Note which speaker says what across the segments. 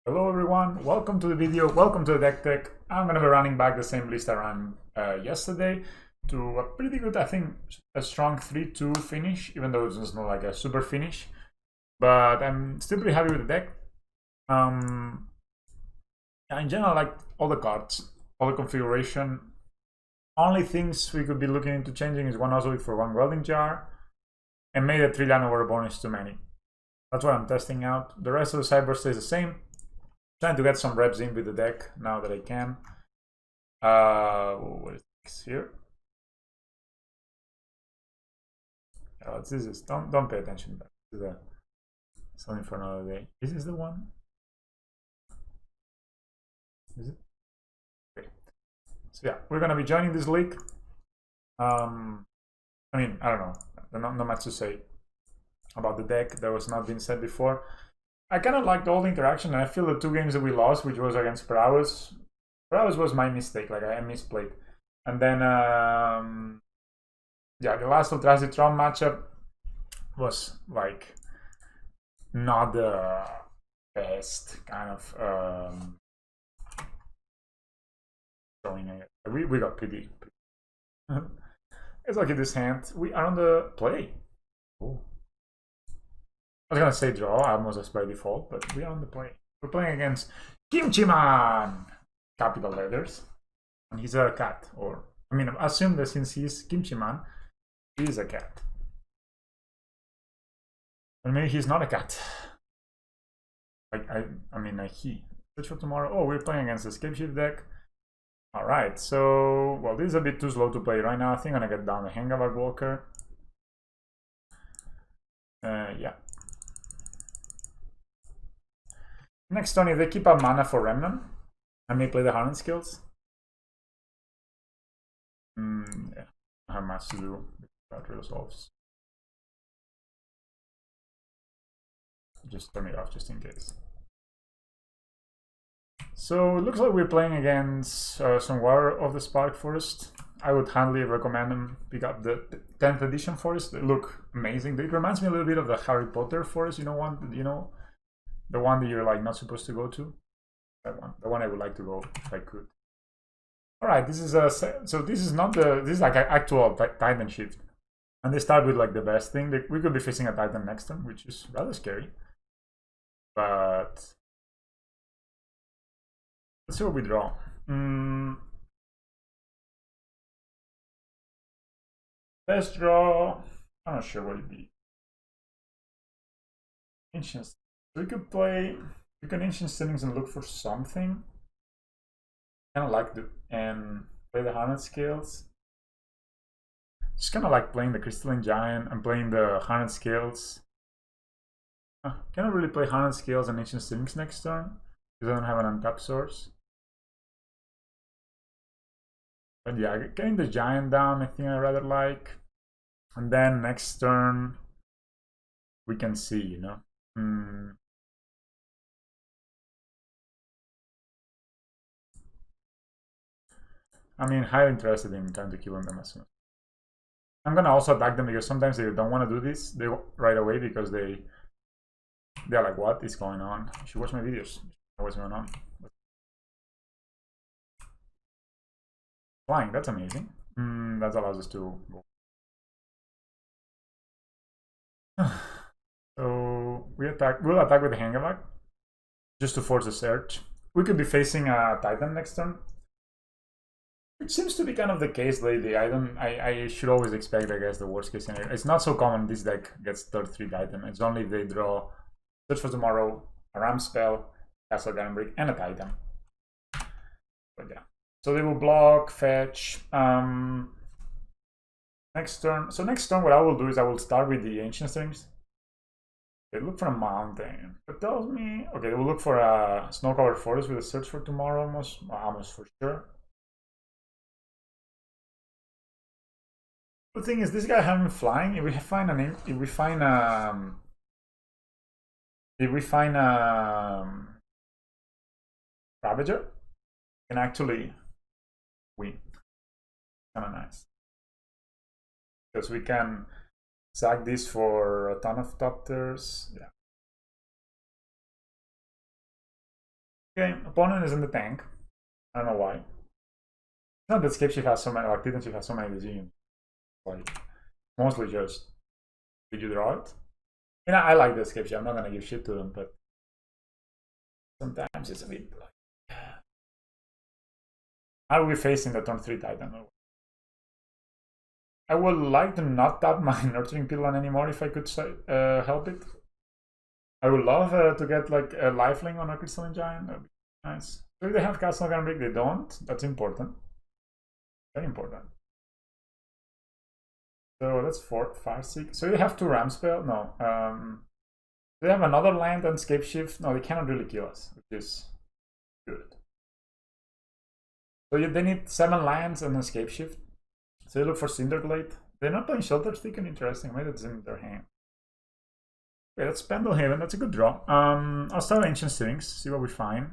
Speaker 1: Hello everyone, welcome to the video, welcome to the deck tech. I'm gonna be running back the same list I ran yesterday to a pretty good, I think, a strong 3-2 finish, even though it's not like a super finish. But I'm still pretty happy with the deck. In general, I like all the cards, all the configuration. Only things we could be looking into changing is one Ozolith for one welding jar, and maybe a 3-line over a bonus too many. That's what I'm testing out. The rest of the sideboard stays the same. Trying to get some reps in with the deck now that I can. What is this here? Oh, this is don't pay attention. This is something for another day. Is this the one? Is it? Okay. So yeah, we're gonna be joining this league. I mean, I don't know. Not much to say about the deck that was not been said before. I kind of liked all the interaction, and I feel the 2 games that we lost, which was against Prowess was my mistake, like I misplayed. And then, yeah, the last Eldrazi Tron matchup was like not the best kind of showing it. We got pretty. Let's look at this hand. We are on the play. Ooh. I was gonna say draw, almost as by default, but we are on the play. We're playing against Kimchi Man, capital letters, and he's a cat. Or I mean, assume that since he's Kimchi Man, he is a cat. And maybe he's not a cat. I mean, he. Search for tomorrow. Oh, we're playing against the Escape Shift deck. All right, so well, this is a bit too slow to play right now. I think I'm gonna get down the Hangabag Walker. Yeah. Next turn, if they keep up mana for Remnant, I may play the Harness Skills. Yeah, I have much to do with that resolves. Just turn it off just in case. So it looks like we're playing against some War of the Spark Forest. I would highly recommend them pick up the 10th edition forest. They look amazing. It reminds me a little bit of the Harry Potter forest, the one that you're like not supposed to go to. That one, the one I would like to go if I could. All right, this is this is like an actual Titan shift, and they start with like the best thing. We could be facing a Titan next turn, which is rather scary. But let's see what we draw. Best draw. I'm not sure what it'd be. Ancient. We could play. We can Ancient Settings and look for something. Kind of like and play the Harness Scales. Just kind of like playing the Crystalline Giant and playing the Harness Scales. Cannot really play Harness Scales and Ancient Settings next turn because I don't have an untapped source. But yeah, getting the Giant down, I think I rather like. And then next turn, we can see, I mean, highly interested in trying to kill them as soon. I'm gonna also attack them because sometimes they don't want to do this right away because they're like, what is going on? You should watch my videos. What's going on? Flying, that's amazing. That allows us to go. So we'll attack with the Hangabag just to force a search. We could be facing a Titan next turn. It seems to be kind of the case lately. I should always expect, I guess, the worst case scenario. It's not so common this deck gets third 3 Titan. It's only if they draw Search for Tomorrow, a Ram spell, Castle Garenbrick, and a Titan. But yeah. So they will block, fetch. Next turn. So next turn, what I will do is I will start with the Ancient Strings. They look for a mountain. That tells me, okay, they will look for a snow-covered forest with a Search for Tomorrow, almost for sure. The thing is, this guy having flying. If we find Ravager, we can actually win. Kind of nice because we can sack this for a ton of Doctors. Yeah. Okay, opponent is in the tank. I don't know why. It's not that Scape Shift has so many, like Titan Shift has so many decisions. Like, mostly just, did you draw it? You know, I like the Scape Shift. I'm not gonna give shit to them, but sometimes it's a bit like. Are we facing the turn 3 Titan? I would like to not tap my Nurturing Pylon anymore if I could help it. I would love to get like a lifelink on a Crystalline Giant. That'd be nice. So if they have Castle Gunbreak, they don't. That's important. Very important. So that's 4, 5, 6. So they have 2 Ram spell? No. They have another land and Scape Shift. No, they cannot really kill us, which is good. So they need 7 lands and an Scape Shift. So they look for Cinderglade. They're not playing Shelter Stick, and interesting. Maybe that's in their hand. Okay, that's Pendlehaven. That's a good draw. I'll start Ancient Strings, see what we find.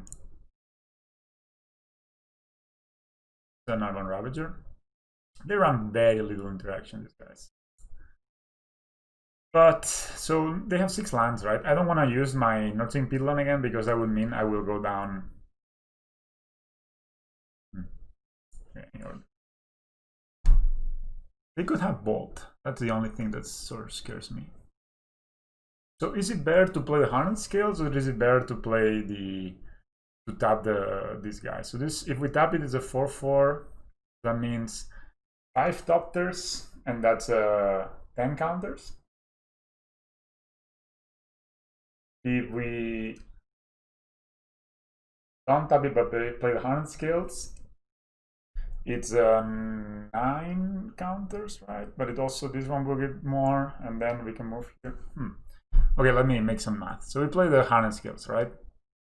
Speaker 1: Then I run Ravager. They run very little interaction, these guys. But, so they have 6 lands, right? I don't want to use my Nurturing Pylon again, because that would mean I will go down. Okay, they could have Bolt. That's the only thing that sort of scares me. So is it better to play the Harness Scales, or is it better to play to tap this guy? So this, if we tap it, it's a 4/4. That means 5 Doctors, and that's 10 counters. If we don't tap it but play the Harness Scales, it's 9 counters, right? But it also, this one will get more, and then we can move here. Okay, let me make some math. So we play the Harness Scales, right?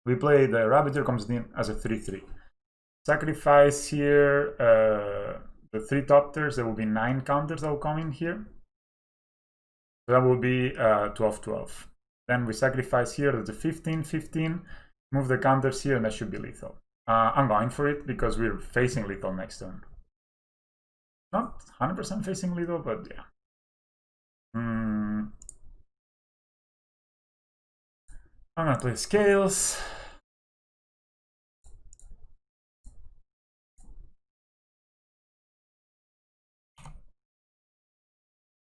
Speaker 1: We play the Ravager comes in as a 3/3. Sacrifice here the 3 Doctors. There will be 9 counters that will come in here. So that will be 12/12. Then we sacrifice here, that's a 15/15. Move the counters here, and that should be lethal. I'm going for it because we're facing lethal next turn. Not 100% facing lethal, but yeah. I'm gonna play Scales.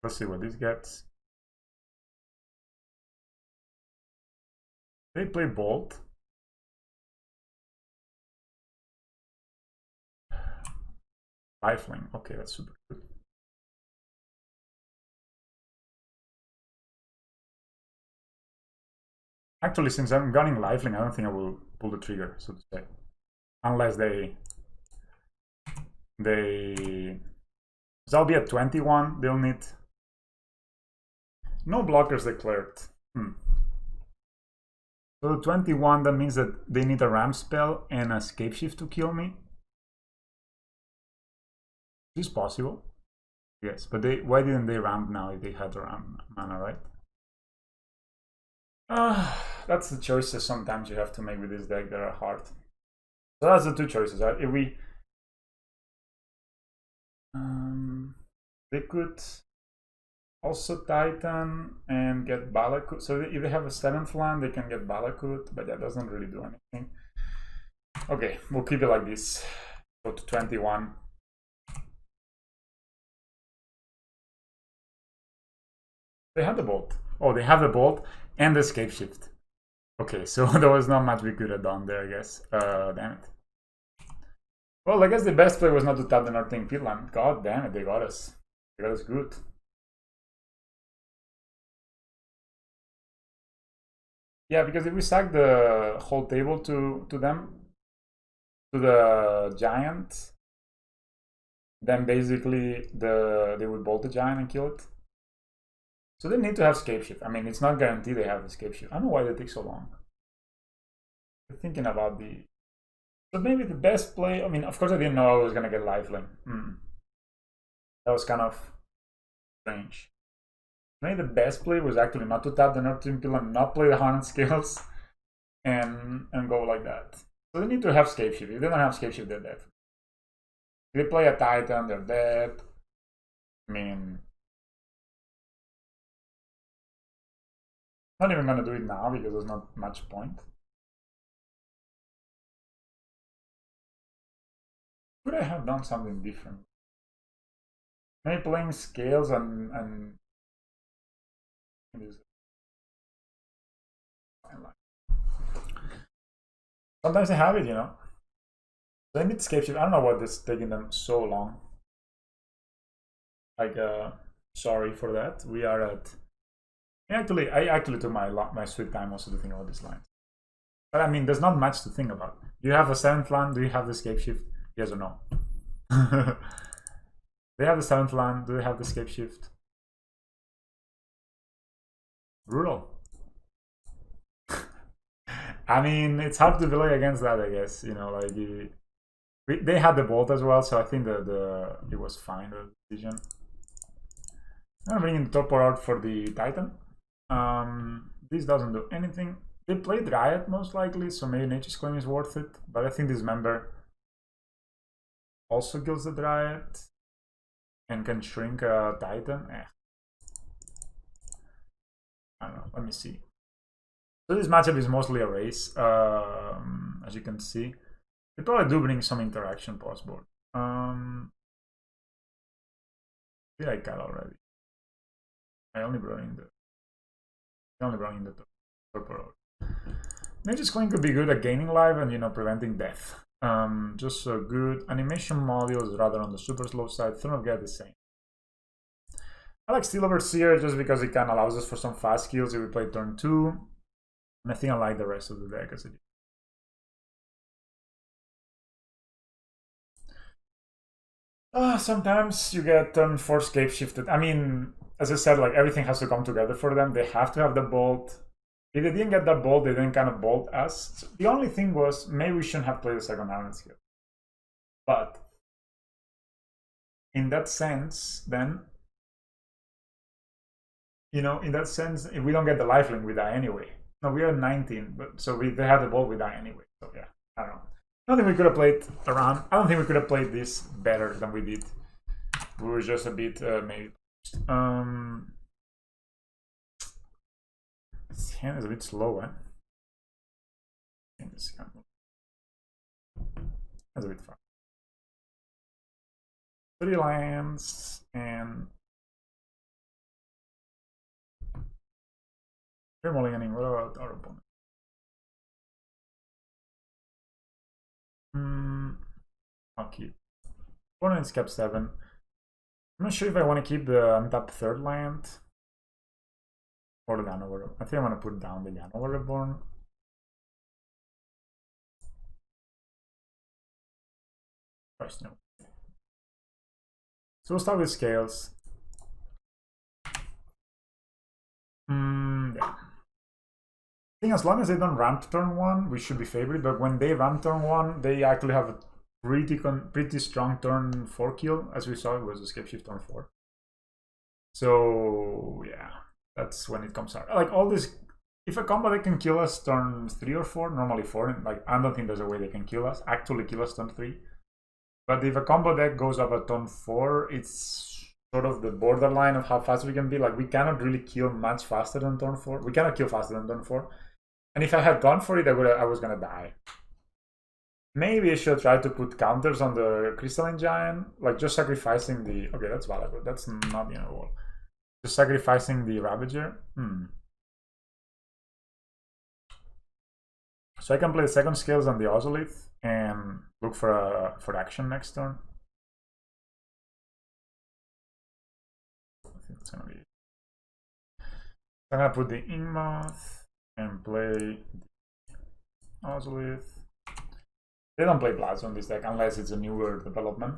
Speaker 1: Let's see what this gets. They play Bolt. Lifelink. Okay, that's super good. Actually, since I'm gunning Lifelink, I don't think I will pull the trigger, so to say. Unless they... So I'll be at 21, they'll need... No blockers declared. So 21, that means that they need a Ram spell and a Scape Shift to kill me. Is this possible? Yes, but why didn't they ramp now if they had Ram mana, right? That's the choices sometimes you have to make with this deck that are hard. So that's the 2 choices, right? If we... they could also Titan and get Balakut. So if they have a 7th land, they can get Balakut, but that doesn't really do anything. Okay, we'll keep it like this. Go to 21. They have the Bolt. Oh, they have the Bolt and the Scape Shift. Okay, so there was not much we could have done there, I guess. Damn it. Well, I guess the best play was not to tap the Nurturing Pylon. God damn it, they got us. They got us good. Yeah, because if we sack the whole table to them, to the Giant, then basically they would Bolt the Giant and kill it. So they need to have Scape Shift. I mean, it's not guaranteed they have the Scape Shift. I don't know why they take so long. I'm thinking about the... So maybe the best play... I mean, of course I didn't know I was going to get Lifelink. That was kind of strange. Maybe the best play was actually not to tap the Nurturing Pylon, not play the Harness Scales, and go like that. So they need to have Scape Shift. If they don't have Scape Shift, they're dead. If they play a Titan, they're dead. I mean... Not even gonna do it now because there's not much point. Could I have done something different? Maybe playing scales and sometimes they have it, you know. They need escape shift. I don't know what is taking them so long. Like, sorry for that. We are at. I actually took my sweet time also to think about this line. But I mean, there's not much to think about. Do you have the 7th land? Do you have the escape shift? Yes or no? They have the 7th land. Do they have the escape shift? Brutal. I mean, it's hard to play against that, I guess. You know, like they had the bolt as well, so I think it was fine, the decision. I'm bringing the Torpor out for the Titan. This doesn't do anything. They played Riot most likely, so maybe Nature's Claim is worth it. But I think this member also kills the Riot and can shrink a Titan. I don't know. Let me see. So this matchup is mostly a race, as you can see. They probably do bring some interaction post board. Did I cut already? I only brought in the Torpor. Nature's Claim could be good at gaining life and, you know, preventing death. Just so good. Animation modules rather on the super slow side. Throne of Get the same. I like Steel Overseer just because it kind of allows us for some fast kills if we play turn 2. And I think I like the rest of the deck as it is. Sometimes you get turn 4 scape shifted. I mean, as I said, like everything has to come together for them. They have to have the bolt. If they didn't get that bolt, they didn't kind of bolt us. So the only thing was, maybe we shouldn't have played the second Iron skill. But in that sense, then, you know, in that sense, if we don't get the lifelink, we die anyway. No, we are 19, but so they had the bolt, we die anyway. So yeah, I don't know. I don't think we could have played around. I don't think we could have played this better than we did. We were just a bit maybe. This hand is a bit slow, eh? That's a bit far. 3 lands and we're mulliganing. What about our opponent? I'll keep. Opponent's kept 7. I'm not sure if I want to keep the untapped 3rd land or the Hanover. I think I want to put down the Hanover Reborn. First, no. So we'll start with scales. Yeah. I think as long as they don't ramp turn 1, we should be favored. But when they ramp turn 1, they actually have a pretty strong turn 4 kill. As we saw, it was escape shift turn 4. So yeah, that's when it comes out. Like all this, if a combo that can kill us turn 3 or 4, normally 4. Like I don't think there's a way they can kill us. Actually, kill us turn 3. But if a combo deck goes up at turn 4, it's sort of the borderline of how fast we can be. Like we cannot really kill much faster than turn 4. We cannot kill faster than turn 4. And if I had gone for it, I was gonna die. Maybe I should try to put counters on the Crystalline Giant, like just sacrificing the. Okay, that's valid. That's not the end of the world. Just sacrificing the Ravager. So I can play the second scales on the Ozolith and look for action next turn. I think that's gonna be it. I'm gonna put the Inmoth and play the Ozolith. They don't play Blast on this deck unless it's a newer development.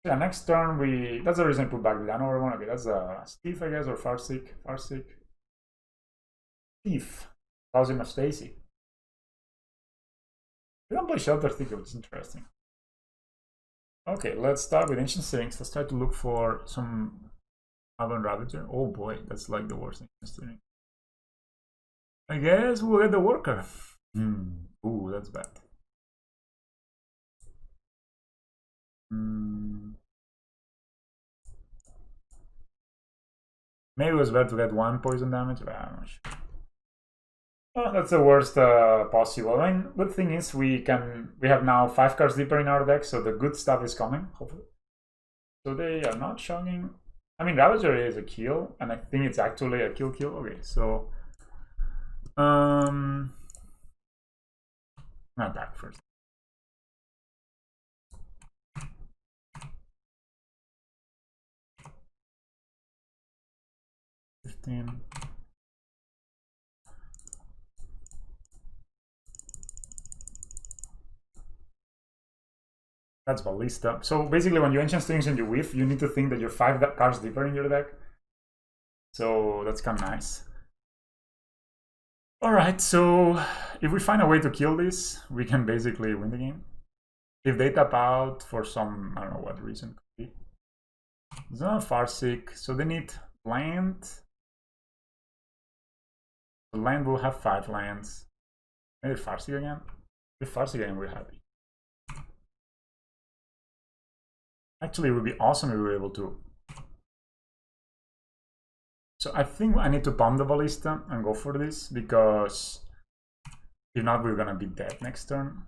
Speaker 1: Yeah, next turn that's the reason I put back the Hanover one. Okay, that's a Steve, I guess, or Farsick. Steve. Thousand of Stacy. They don't play Shelter Thicket, which is interesting. Okay, let's start with Ancient Strings. Let's try to look for some Avan Ravager. Oh boy, that's like the worst Ancient String. I guess we'll get the Worker. Ooh, that's bad. Maybe it was bad to get 1 poison damage, but I'm not sure. Oh, that's the worst possible. I mean, good thing is we have now 5 cards deeper in our deck, so the good stuff is coming, hopefully. So they are not showing. I mean, Ravager is a kill, and I think it's actually a kill. Okay, so attack first. 15. That's Ballista. So basically, when you enchant strings and you whiff, you need to think that you're 5 cards deeper in your deck. So that's kind of nice. Alright, so if we find a way to kill this, we can basically win the game. If they tap out for some, I don't know what reason could be. It's not Farsick, so they need land. The land will have 5 lands. Maybe Farsick again? If Farsick again, we're happy. Actually, it would be awesome if we were able to. So I think I need to pump the Ballista and go for this, because if not, we're gonna be dead next turn.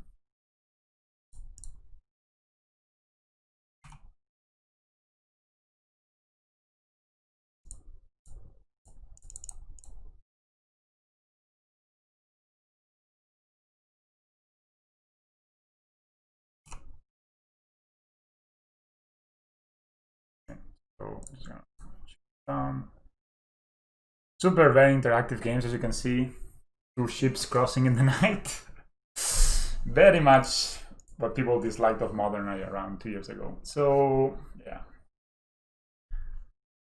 Speaker 1: So just gonna down. Super very interactive games, as you can see. 2 ships crossing in the night. Very much what people disliked of Modern around 2 years ago. So yeah,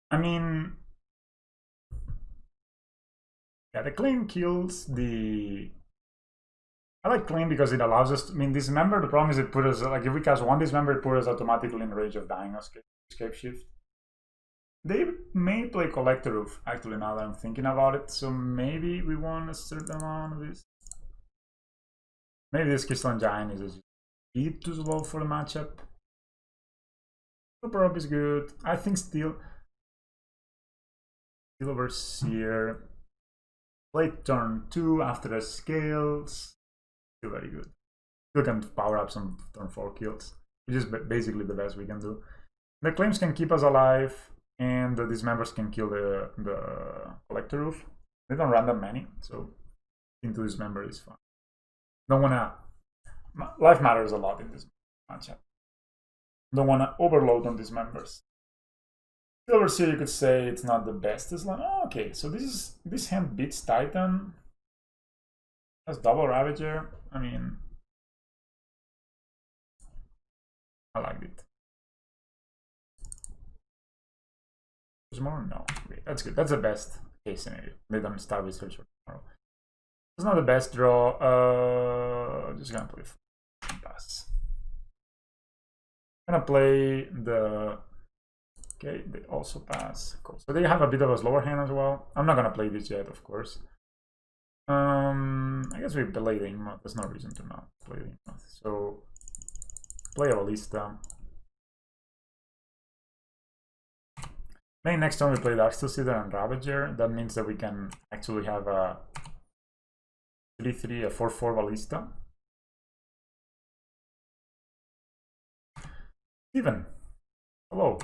Speaker 1: I mean, yeah, the claim kills the. I like claim because it allows us to, I mean, dismember, the problem is it put us, like, if we cast 1 dismember, it put us automatically in range of dying or escape shift. They may play Collector Roof, actually, now that I'm thinking about it, so maybe we want a certain amount of this. Maybe this Crystalline Giant is a bit too slow for the matchup. Super Up is good. I think Steel Overseer. Play turn 2 after a scales. Still very good. Still can power up some turn 4 kills, which is basically the best we can do. The claims can keep us alive, and the dismembers can kill the Collector Roof. They don't run that many, so into dismember is fine. Don't wanna. Life matters a lot in this matchup. Don't wanna overload on dismembers. Overseer, you could say it's not the best as long. Oh, okay, so this hand beats Titan. That's double Ravager. I mean, I liked it. There's more? No. Okay, that's good. That's the best case scenario. They don't start research for tomorrow. It's not the best draw. Just gonna play pass. Gonna play the. Okay, they also pass. Cool. So they have a bit of a slower hand as well. I'm not gonna play this yet, of course. I guess we play the Inmoth. There's no reason to not play the Inmoth. So play a Ballista. Maybe next time we play Darksteel Seeder and Ravager. That means that we can actually have a 3-3, a 4-4 Ballista. Steven, hello.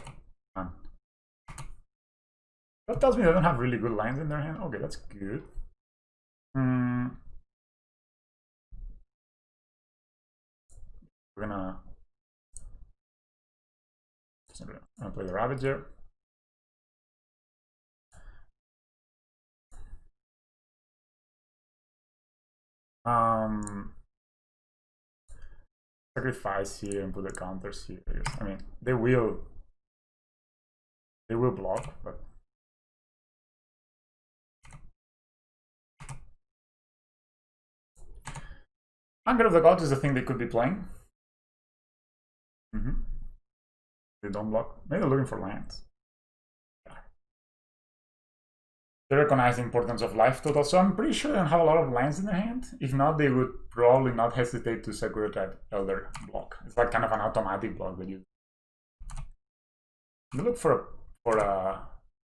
Speaker 1: That tells me they don't have really good lines in their hand. Okay, that's good. We're gonna play the Ravager. Sacrifice here and put the counters here. I mean, they will block, but Anger of the Gods is the thing they could be playing. They don't block. Maybe they're looking for lands. Yeah. They recognize the importance of life total, so I'm pretty sure they don't have a lot of lands in their hand. If not, they would probably not hesitate to Sacred Elder block. It's like kind of an automatic block that you look for a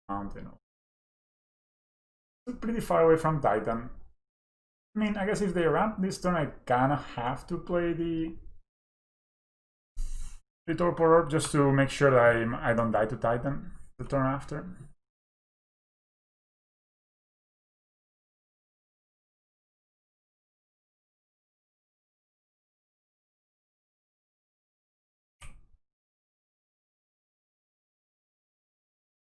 Speaker 1: mountain. It's pretty far away from Titan. I mean, I guess if they ramp this turn, I kind of have to play the Torpor Orb just to make sure that I don't die to Titan the turn after.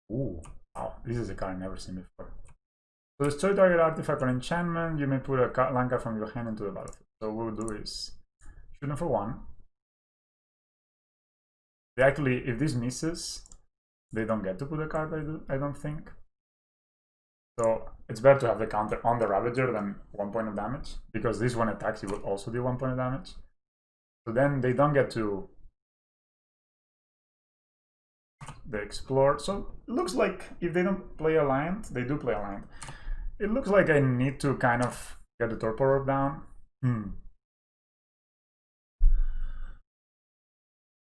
Speaker 1: Ooh, wow, this is a card I've never seen before. So destroy target artifact or enchantment, you may put a land card from your hand into the battlefield. So what we'll do is shoot them for 1. They actually, if this misses, they don't get to put a card, I don't think. So it's better to have the counter on the Ravager than 1 point of damage, because this one attacks, it will also do 1 point of damage. So then they don't get to the Explore. So it looks like if they don't play a land, they do play a land. It looks like I need to kind of get the Torpor Orb down.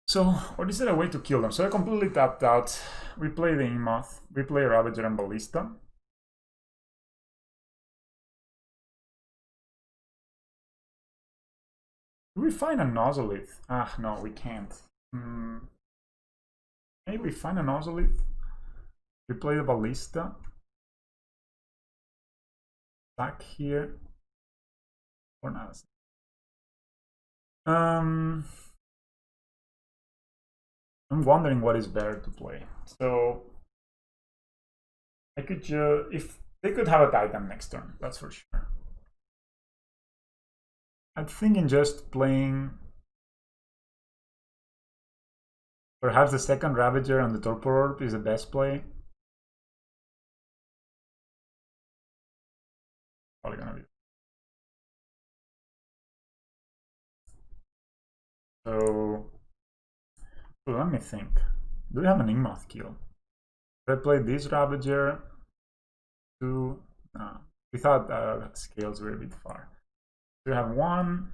Speaker 1: So, or is there a way to kill them? So I completely tapped out. We play the Moth, we play Ravager and Ballista. Do we find a Nozolith? Ah, no, we can't. Maybe we find a Nozolith. We play the Ballista. Back here. Or not. I'm wondering what is better to play. So I could just, if they could have a Titan next turn, that's for sure. I'm thinking just playing perhaps the second Ravager on the Torpor Orb is the best play. Probably gonna be. So let me think. Do we have an Ingmoth kill? If I play this Ravager to... we thought scales were a bit far. We have 1.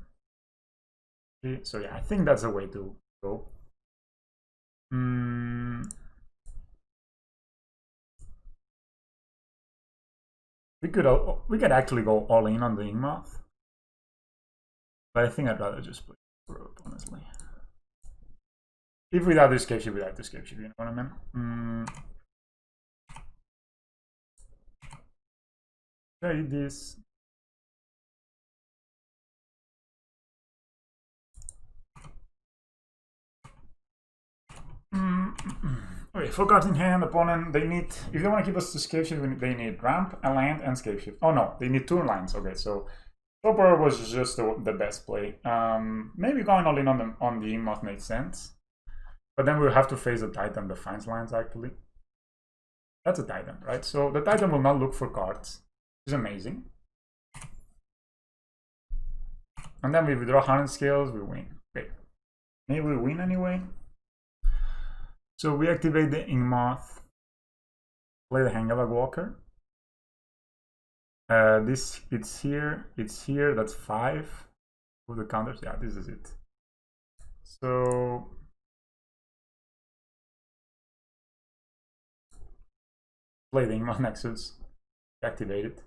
Speaker 1: 3, so yeah, I think that's the way to go. We could actually go all in on the Ingmoth, but I think I'd rather just play Rope, honestly. If without the escape ship, without the escape ship, you know what I mean? Try this. Okay, 4 cards in hand, opponent, they need, if they want to keep us to escape ship, they need ramp, a land, and escape ship. Oh no, they need 2 lines. Okay, so Torpor was just the best play. Maybe going all in on the Ingmoth makes sense. But then we'll have to face a Titan Defiance lines, actually. That's a Titan, right? So the Titan will not look for cards, which is amazing. And then we withdraw 100 scales, we win. Okay, maybe we win anyway. So we activate the Ingmoth, play the Hangabag Walker. It's here, that's 5. With the counters, yeah, this is it. So play the Ingmoth Nexus, activate it.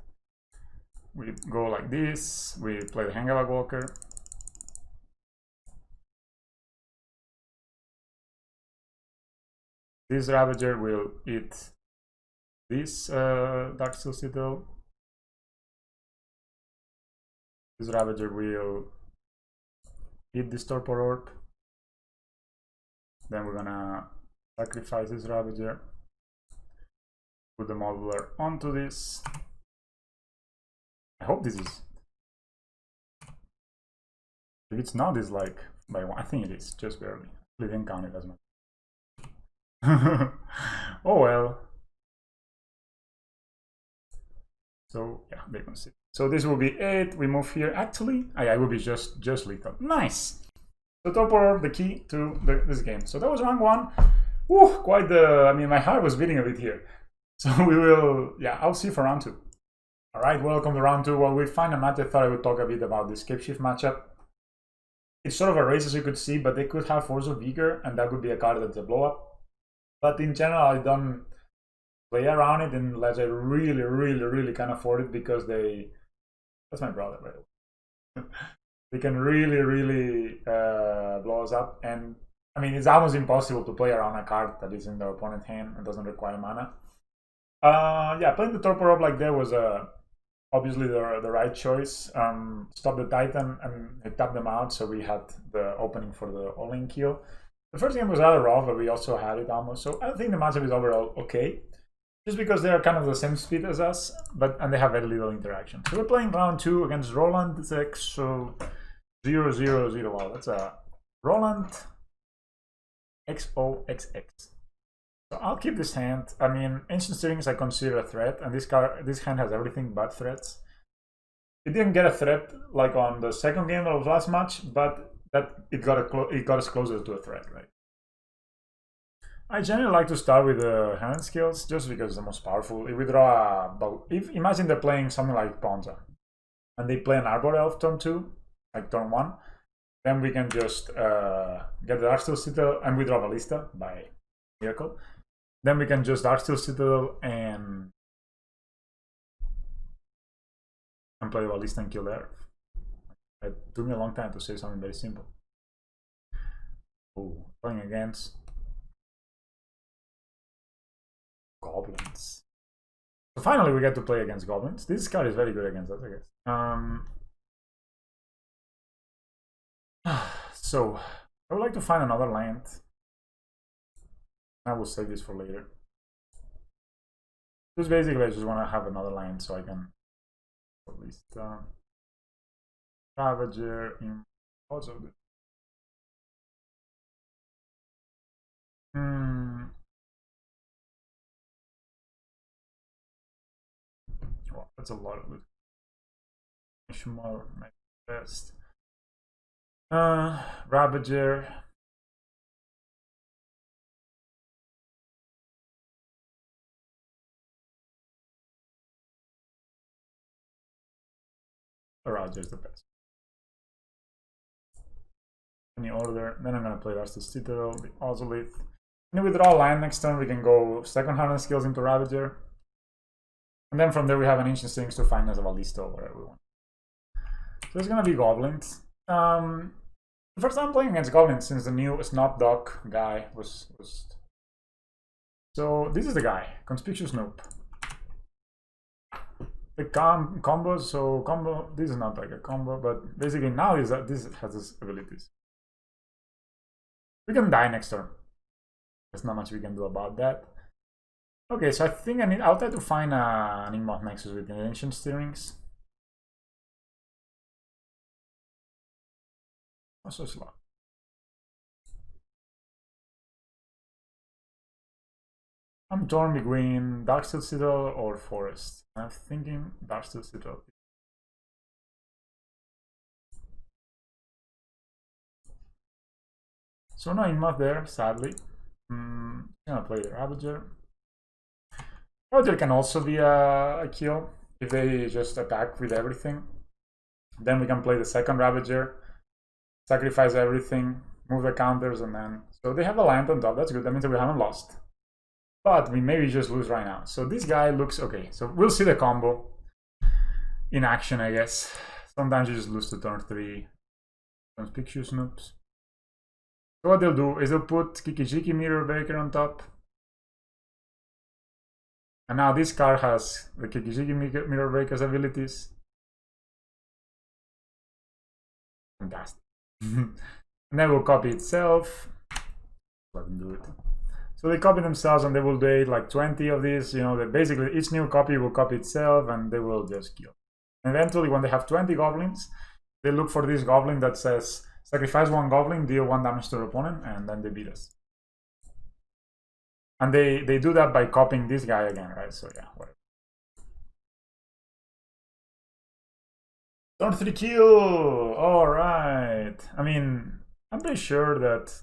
Speaker 1: We go like this, we play the Hangabag Walker. This Ravager will eat this Darksteel Citadel. This Ravager will eat this Torpor Orb. Then we're gonna sacrifice this Ravager. Put the modular onto this. I hope this is. If it's not, it's like by 1. I think it is, just barely. I didn't count it as much. Oh well. So yeah, they can see. So this will be 8. We move here. Actually, I will be just lethal. Nice. So Torpor, the key to this game. So that was round 1. Woo, quite the. I mean, my heart was beating a bit here. So we will. Yeah, I'll see you for round 2. All right, welcome to round 2. Well, we find a match. I thought I would talk a bit about the escape shift matchup. It's sort of a race, as you could see, but they could have Force of Vigor, and that would be a card that's a blow up. But in general, I don't play around it unless I really can afford it, because they That's my brother, by the way. They can really blow us up, and I mean it's almost impossible to play around a card that is in the opponent's hand and doesn't require mana. Yeah, playing the Torpor Orb like that was obviously the right choice. Stop the Titan and tap them out, so we had the opening for the all-in kill. The first game was rather rough, but we also had it almost. So I think the matchup is overall okay, just because they are kind of the same speed as us, and they have very little interaction. So we're playing round 2 against Roland X. So 0-0-0. Wow, that's a Roland XOXX. So I'll keep this hand. I mean, Ancient Stirrings I consider a threat, and this hand has everything but threats. It didn't get a threat like on the second game of last match, but that it got us closer to a threat, right? I generally like to start with the hand skills just because it's the most powerful. If we draw imagine they're playing something like Ponza, and they play an Arbor Elf turn 2, like turn 1, then we can just get the Darksteel Citadel, and we draw Ballista by miracle. Then we can just Darksteel Citadel and play Ballista and kill the Earth. It took me a long time to say something very simple. Oh, playing against Goblins. So finally we get to play against Goblins. This card is very good against us, I guess. So I would like to find another land. I will save this for later. Just basically I just want to have another land so I can at least Ravager in also good. Well, that's a lot of good. More my best. Ravager. Ravager is the best. Any order, then I'm gonna play Darksteel Citadel, the Ozolith. And if we draw a land next turn, we can go second hand skills into Ravager. And then from there we have an Ancient Stirrings to find us a Ballista or whatever we want. So it's gonna be Goblins. The first time I'm playing against Goblins since the new Snop Doc guy was. So this is the guy, Conspicuous Snoop. The combos, so combo, this is not like a combo, but basically now is that this has its abilities. We can die next turn. There's not much we can do about that. Okay, so I think I'll try to find an Inkmoth Nexus with the Ancient Stirrings. Also slow. I'm torn between Darksteel Citadel or Forest. I'm thinking Darksteel Citadel. So no Inkmoth there, sadly. I'm gonna play the Ravager. Ravager can also be a kill if they just attack with everything. Then we can play the second Ravager, sacrifice everything, move the counters, and then... So they have a land on top, that's good, that means that we haven't lost. But we maybe just lose right now. So this guy looks okay. So we'll see the combo in action, I guess. Sometimes you just lose to turn 3. Conspicuous Snoops. So what they'll do is they'll put Kikijiki Mirror Breaker on top. And now this card has the Kikijiki Mirror Breaker's abilities. Fantastic. And then we'll copy itself. Let them do it. So they copy themselves and they will do like 20 of these, you know, basically each new copy will copy itself and they will just kill. And eventually when they have 20 goblins, they look for this goblin that says, sacrifice 1 goblin, deal 1 damage to your opponent, and then they beat us. And they do that by copying this guy again, right? So yeah, whatever. Turn 3 kill! Alright. I mean, I'm pretty sure that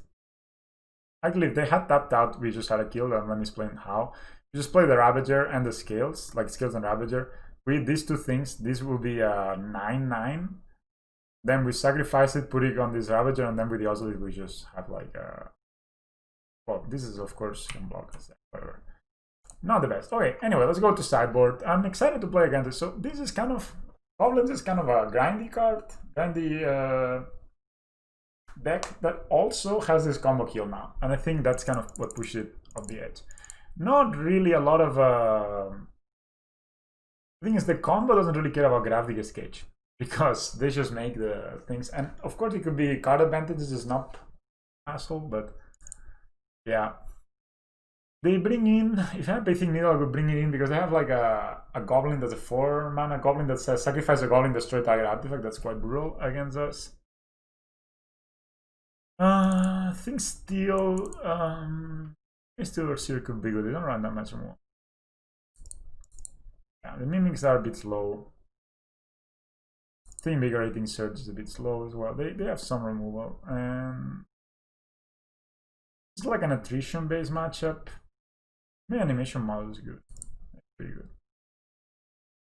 Speaker 1: actually, if they had tapped out, we just had a kill, and let me explain how. You just play the Ravager and the Scales, like Scales and Ravager. With these two things, this will be a 9/9. Then we sacrifice it, put it on this Ravager, and then with the Ozolith, we just have like a... Well, this is, of course, can block us, whatever. Not the best. Okay, anyway, let's go to sideboard. I'm excited to play against it. So this is kind of Goblins is kind of a grindy card, grindy deck that also has this combo kill now, and I think that's kind of what pushed it off the edge. Not really a lot of. The thing is, the combo doesn't really care about Graphic Sketch because they just make the things, and of course it could be card advantages is not asshole, but yeah. They bring in, if I had Bathing Needle, I would bring it in because they have like a goblin that's a 4-mana goblin that says sacrifice a goblin, destroy target artifact. That's quite brutal against us. I think Steel or Seer could be good. They don't run that much more. Yeah, the Mimics are a bit slow. I think Invigorating Surge is a bit slow as well. They have some removal. And it's like an attrition based matchup. Maybe Animation Model is good. That's pretty good.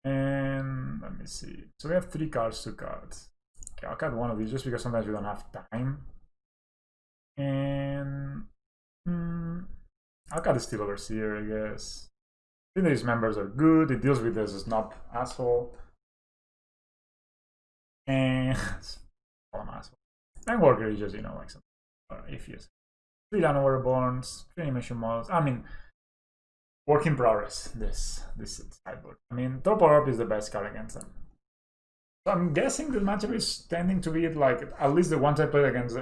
Speaker 1: And let me see. So we have 3 cards to cut. Okay, I'll cut one of these just because sometimes we don't have time. And I'll cut the Steel Overseer, I guess. I think these members are good. It deals with this Snop asshole. And I'm asshole. And Worker is just, you know, like some atheist. 3 Llanowar-Reborns, 3 Animation Models. I mean, work in progress, this sideboard. I mean, Torpor Orb is the best card against them. So I'm guessing this matchup is tending to be like, at least the ones I played against,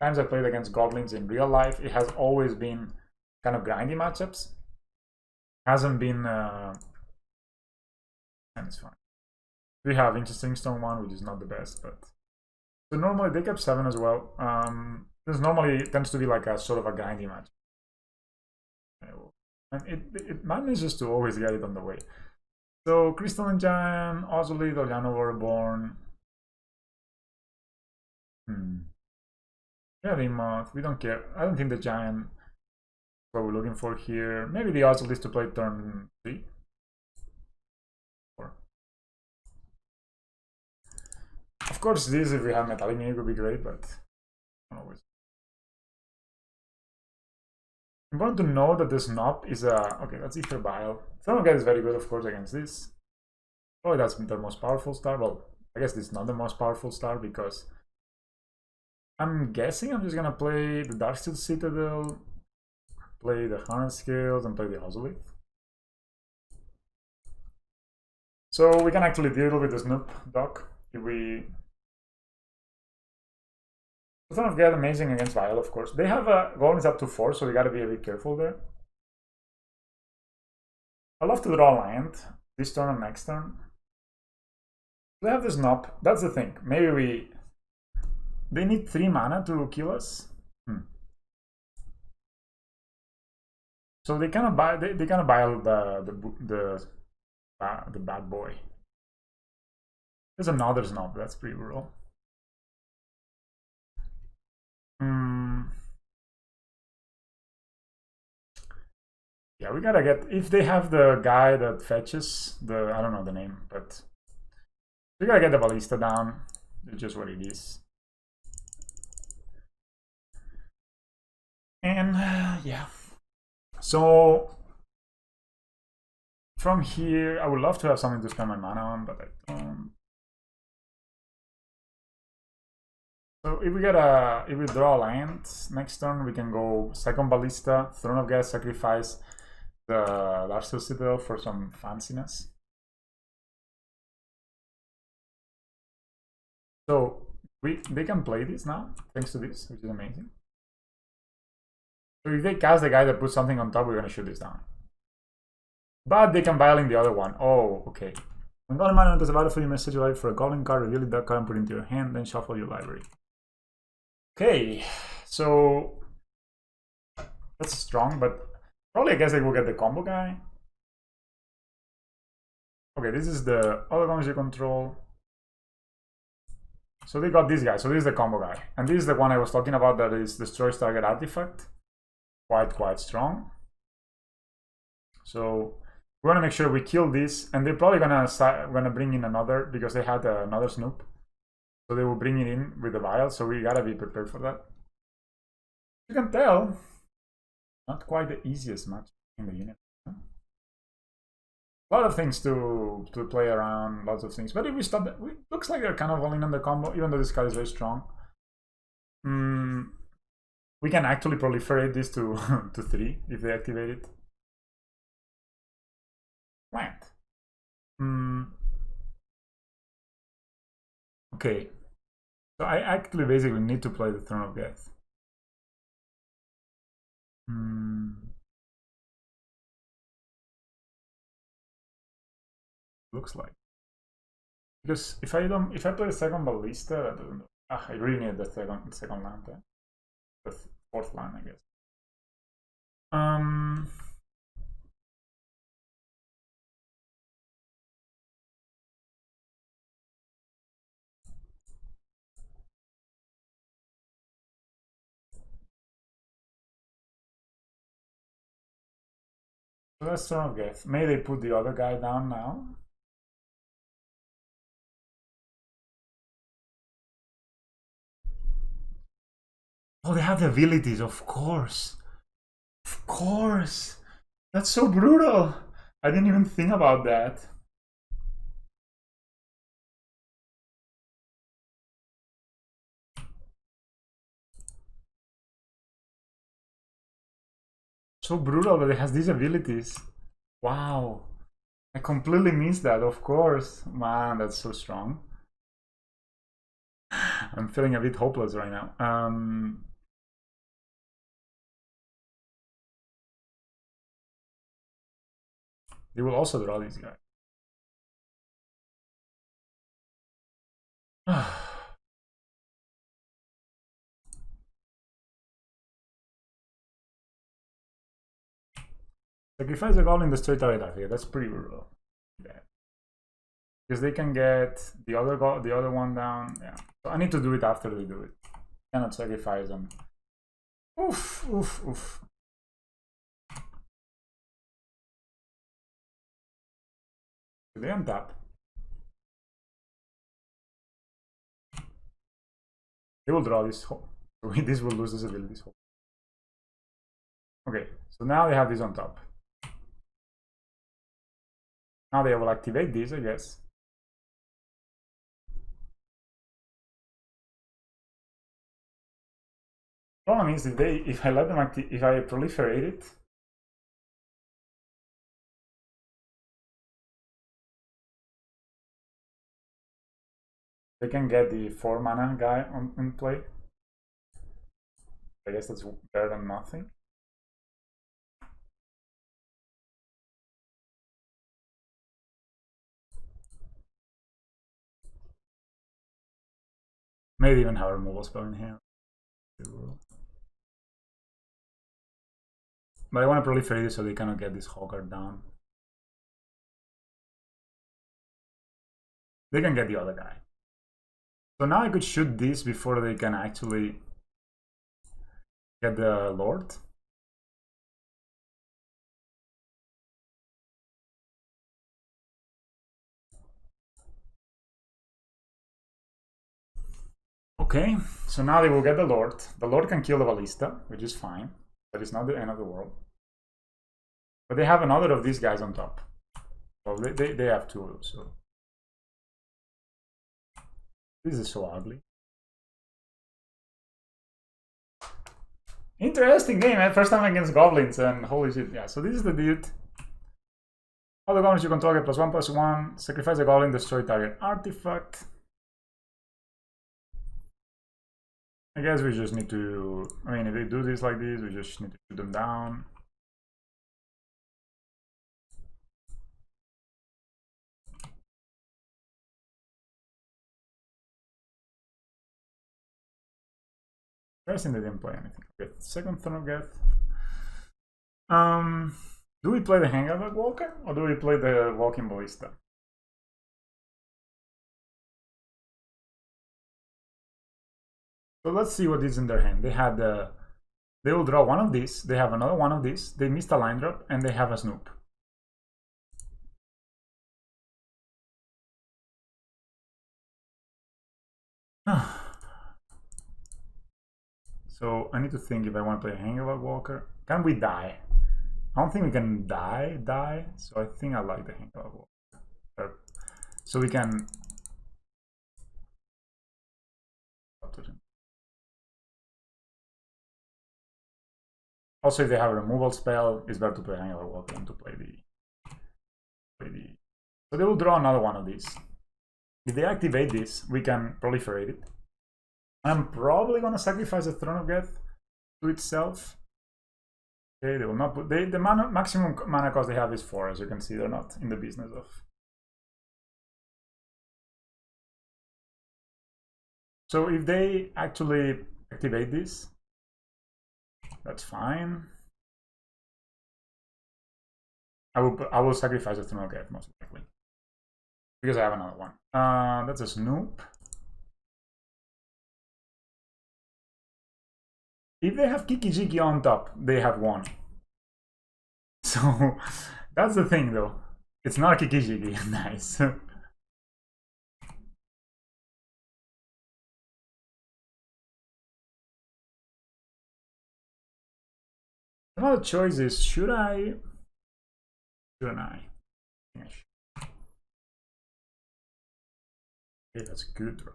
Speaker 1: times I played against Goblins in real life, it has always been kind of grindy matchups. Hasn't been, and it's fine. We have Interesting Stone 1, which is not the best, but so normally they kept 7 as well. This normally tends to be like a sort of a grindy match. And it manages to always get it on the way. So Crystalline Giant, Ozolith, or Llanowar-Reborn. Yeah, the Moth. We don't care. I don't think the Giant is what we're looking for here. Maybe the Ozolith to play turn 3. 4. Of course, this if we have Metallic Mimic would be great, but not always. Important to know that the Snop is a... Okay, that's Ether Vial. Thermogate is very good, of course, against this. Oh, that's the most powerful star. Well, I guess this is not the most powerful star because... I'm guessing I'm just gonna play the Darksteel Citadel, play the Harness Scales, and play the Ozolith. So we can actually deal with the Snoop doc if we... Son of God, amazing against Vial, of course. They have a Goblins up to 4, so we gotta be a bit careful there. I love to draw land this turn and next turn. They have this Snop. That's the thing. Maybe they need 3 mana to kill us. So they kind of buy. They kind of buy the bad boy. There's another Snop. That's pretty brutal. Yeah, we gotta get, if they have the guy that fetches the, I don't know the name, but we gotta get the Ballista down. It's just what it is. And yeah, so from here, I would love to have something to spend my mana on, but I don't. So if we draw a land next turn, we can go second Ballista, Throne of Gas, sacrifice the Darksteel Citadel for some fanciness. So they can play this now, thanks to this, which is amazing. So if they cast the guy that puts something on top, we're gonna shoot this down. But they can violate the other one. Oh, okay. When Goblin Mana enters the battlefield, you may set your library for a Goblin card, reveal that card and put it into your hand, then shuffle your library. Okay, so that's strong, but probably I guess I will get the combo guy. Okay, this is the other ones you control. So they got this guy, so this is the combo guy. And this is the one I was talking about that is destroys target artifact. Quite strong. So we want to make sure we kill this, and they're probably gonna bring in another because they had another Snoop. So they will bring it in with the vial, so we gotta be prepared for that. You can tell, not quite the easiest match in the unit. A lot of things to play around, lots of things. But if we stop, it looks like they're kind of all in on the combo, even though this card is very strong. We can actually proliferate this to to 3 if they activate it. Plant. Okay. So I actually basically need to play the Throne of Death. Looks like. Because if I play the second Ballista, that doesn't. I really need the second land then. The fourth land, I guess. So that's Throne of Death. May they put the other guy down now? Oh, they have the abilities, of course. Of course. That's so brutal. I didn't even think about that. So brutal that it has these abilities. Wow. I completely missed that, of course. Man, that's so strong. I'm feeling a bit hopeless right now. They will also draw these guys. Sacrifice a goblin, destroy target target. That's pretty brutal. Yeah. Because they can get the other one down. Yeah. So I need to do it after they do it. Cannot sacrifice them. Oof, oof, oof. They untap. They will draw this hole. So this will lose this ability. Okay, so now they have this on top. Now they will activate this, I guess. Problem is if I let them if I proliferate it, they can get the 4 mana guy in play. I guess that's better than nothing. Maybe even have a removal spell in hand. But I want to proliferate it so they cannot get this Hogger down. They can get the other guy. So now I could shoot this before they can actually get the Lord. Okay, so now they will get the Lord. The Lord can kill the Ballista, which is fine. But it's not the end of the world. But they have another of these guys on top. So they have 2 of those. So this is so ugly. Interesting game, man. First time against Goblins, and holy shit. Yeah, so this is the dude. All the Goblins you control get +1/+1. Sacrifice a Goblin, destroy target artifact. I guess we just need to... I mean, if they do this like this, we just need to shoot them down. Interesting they didn't play anything. Okay, second Throne of Death. Do we play the Hangover Walker or do we play the Walking Ballista? So let's see what is in their hand. They had the... They will draw one of these. They have another one of these. They missed a line drop and they have a Snoop. So I need to think if I want to play a Hangover Walker. Can we die? I don't think we can die. So I think I like the Hangover Walker. So we can. Also, if they have a removal spell, it's better to play Hangover Walker than to play the. So they will draw another one of these. If they activate this, we can proliferate it. I'm probably gonna sacrifice the Throne of Death to itself. Okay, they will not put the maximum mana cost they have is 4, as you can see. They're not in the business of. So if they actually activate this, that's fine. I will sacrifice the Throne of Death most likely because I have another one. That's a Snoop. If they have Kiki Jiki on top, they have won. So that's the thing, though. It's not Kiki Jiki. Nice. Another choice is should I? Shouldn't I? Yes. Okay, that's a good draw.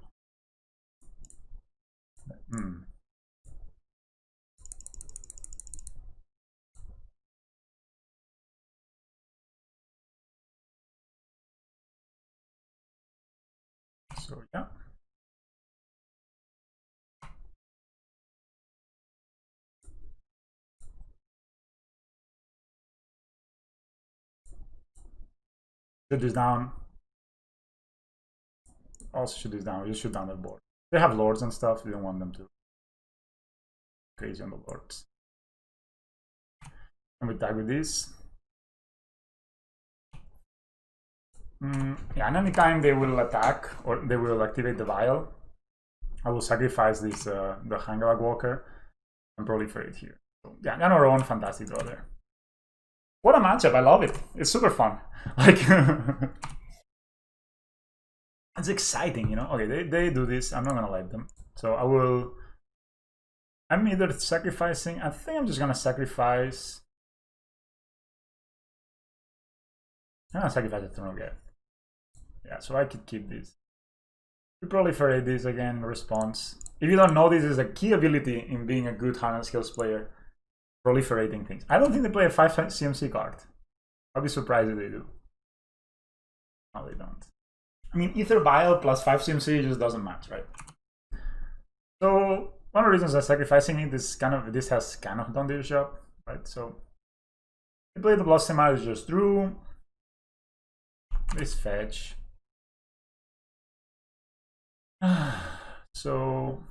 Speaker 1: So yeah. Shoot this down. Also shoot this down. Just shoot down the board. They have lords and stuff. We don't want them to crazy on the lords. And we tag with this. Yeah, and anytime they will attack or they will activate the vial, I will sacrifice this the Hanglag Walker and proliferate here. So, yeah, another one fantastic draw there. What a matchup! I love it. It's super fun. Like it's exciting, you know. Okay, they do this. I'm not gonna let them. So I will. I'm either sacrificing. I think I'm just gonna sacrifice. I'm gonna sacrifice the Throne of Death. Yeah, so I could keep this. We proliferate this again. Response. If you don't know, this is a key ability in being a good hand skills player. Proliferating things. I don't think they play a 5 CMC card. I'll be surprised if they do. No, they don't. I mean, Ether Vial plus 5 CMC just doesn't match, right? So one of the reasons I'm sacrificing it is this has kind of done their job, right? So they play the Blossom Out, just drew. This fetch. So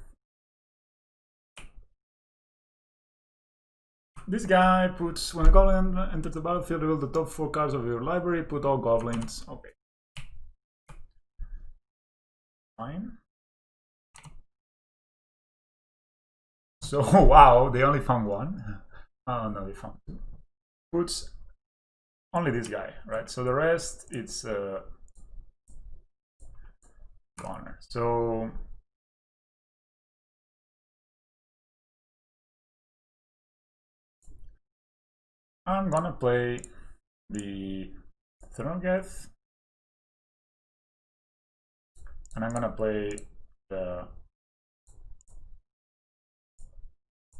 Speaker 1: this guy puts, when a goblin enters the battlefield, reveal the top 4 cards of your library, put all goblins. Okay. Fine. So, wow, they only found one. Oh, no, they found 2. Puts only this guy, right? So the rest, it's goner. So I'm gonna play the Throne of Death, and I'm gonna play the.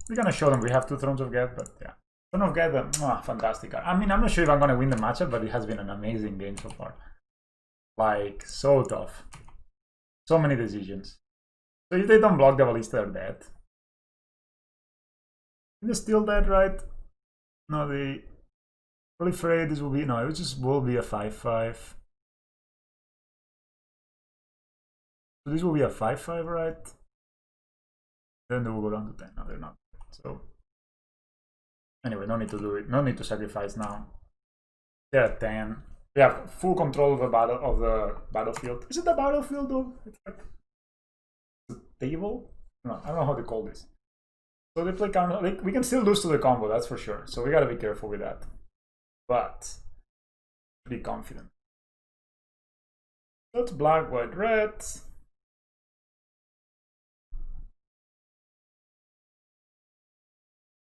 Speaker 1: We're gonna show them we have 2 Thrones of Death, but yeah, Throne of Death, fantastic card. I mean, I'm not sure if I'm gonna win the matchup, but it has been an amazing game so far. Like so tough, so many decisions. So if they don't block the Ballista, they're dead. They're still dead, right? No, they proliferate. This will be no. It just will be a 5/5. So this will be a 5/5, right? Then they will go down to 10. No, they're not. So anyway, no need to do it. No need to sacrifice now. They're at 10. We have full control of the battlefield. Is it the battlefield though? It's like the table. No, I don't know how to call this. So they play counter. Like, we can still lose to the combo, that's for sure. So we gotta be careful with that. But be confident. That's black, white, red.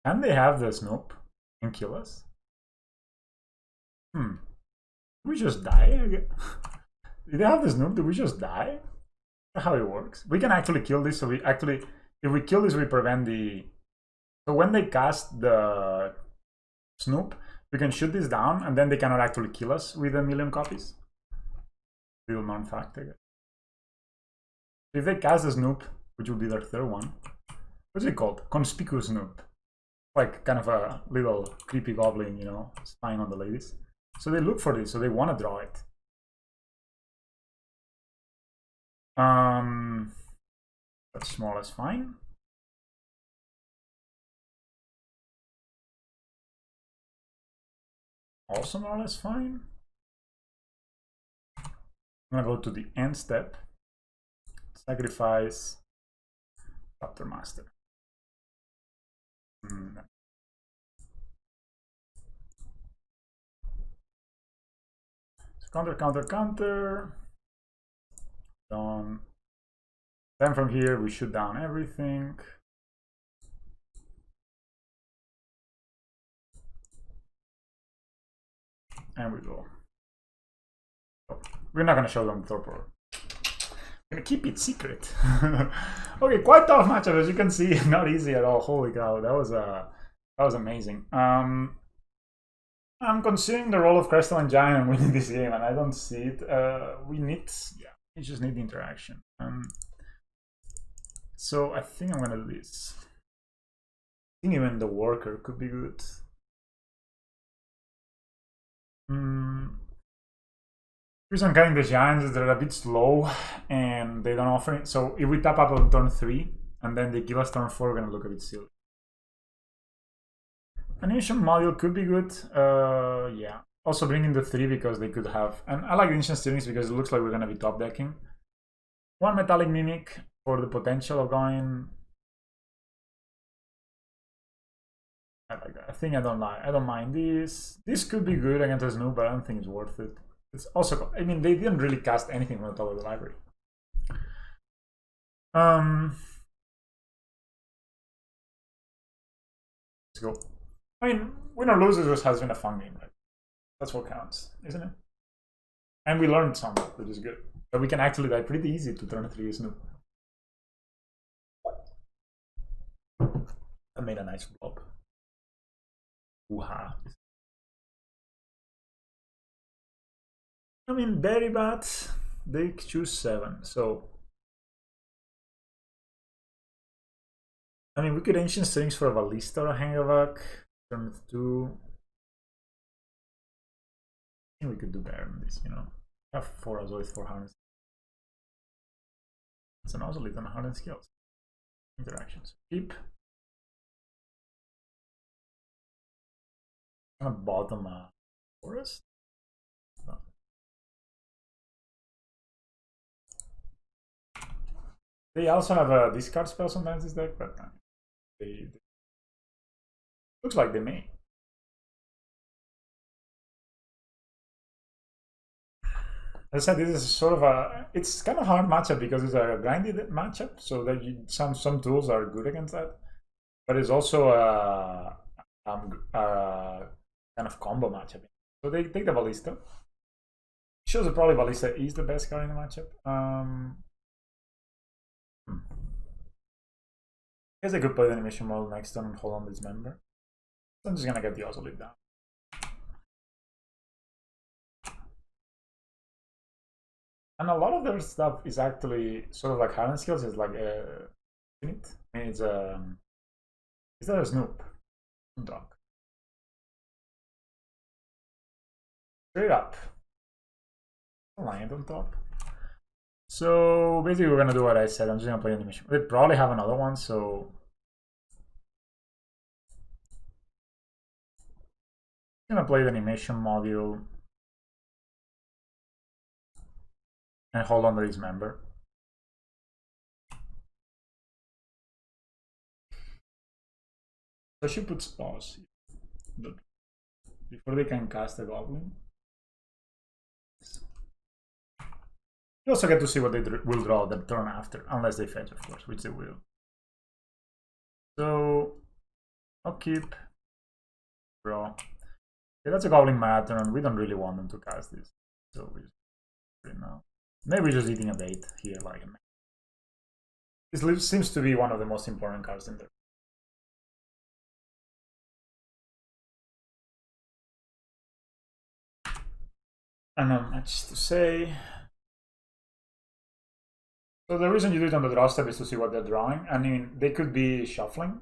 Speaker 1: Can they have the Snoop and kill us? Did we just die again? Did they have the Snoop? Did we just die? How it works? We can actually kill this, so we actually, if we kill this, we prevent the. So when they cast the Snoop, we can shoot this down, and then they cannot actually kill us with 1,000,000 copies. Little known fact, I guess. If they cast the Snoop, which will be their third one, what's it called? Conspicuous Snoop. Like kind of a little creepy goblin, you know, spying on the ladies. So they look for this, so they want to draw it. That's more or less fine. Also more or less fine. I'm gonna go to the end step. Sacrifice Chapter Master. So counter, counter, counter. Done. Then from here we shoot down everything. And we go. Oh, we're not gonna show them the torpor. We're gonna keep it secret. Okay, quite tough matchup as you can see. Not easy at all. Holy cow, that was amazing. I'm considering the role of Crystalline Giant winning this game, and I don't see it. We just need the interaction. So I think I'm gonna do this. I think even the worker could be good. The reason I'm cutting the giants is they're a bit slow and they don't offer it. So if we tap up on turn 3 and then they give us turn 4, we're gonna look a bit silly. Animation module could be good. Yeah. Also bringing the 3 because they could have, and I like the ancient steerings because it looks like we're gonna be top decking. One metallic mimic for the potential of going. I like that. I think I don't mind this. This could be good against a Snoop, but I don't think it's worth it. It's also, I mean, they didn't really cast anything from the top of the library. Let's go. I mean, win or lose, it just has been a fun game, right? That's what counts, isn't it? And we learned some, which is good. But we can actually die pretty easy to turn 3 Snoop. I made a nice blob. Ooh-ha. I mean, very bad. They choose 7, so. I mean, we could Ancient Strings for a Ballista or a Hangavac. Turn 2. I think we could do better than this, you know. Have 4 as well with 4 harness. It's an also little harness skills. Interactions. Keep. I'm gonna bottom forest. No. They also have a discard spell sometimes this deck, but they looks like they may. As I said, this is sort of a, it's kind of hard matchup because it's a grindy matchup, so that some tools are good against that, but it's also a kind of combo matchup. So they take the Ballista. Shows that probably Ballista is the best card in the matchup. I guess I could play the animation model next turn and hold on this member. So I'm just gonna get the Ozolith down. And a lot of their stuff is actually sort of like Harden skills. It's like infinite. I mean, is that a Snoop? Dog. Straight up. Lion on top. So basically we're gonna do what I said. I'm just gonna play animation. They probably have another one, so I'm gonna play the animation module and hold on to this member. So she puts pause before they can cast a goblin. You also get to see what they will draw the turn after, unless they fetch, of course, which they will. So I'll keep, draw. Okay, that's a Goblin Marathon. We don't really want them to cast this. So we just right now. Maybe just eating a bait here, like this seems to be one of the most important cards in there. And not much to say. So the reason you do it on the draw step is to see what they're drawing. I mean, they could be shuffling.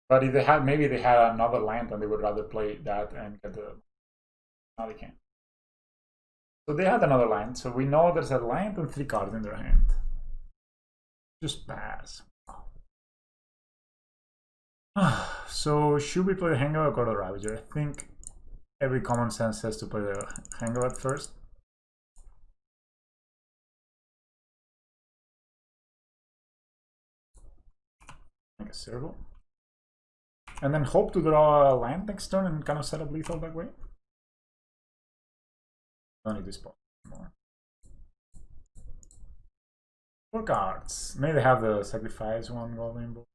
Speaker 1: But if they had, maybe they had another land and they would rather play that and get the... Now they can't. So they had another land, so we know there's a land and 3 cards in their hand. Just pass. So should we play the Hangout or the Ravager? I think every common sense says to play the Hangout first. Make a servo. And then hope to draw a land next turn and kind of set up lethal that way. Don't need this spot anymore. 4 cards. Maybe they have the sacrifice one Goblin board.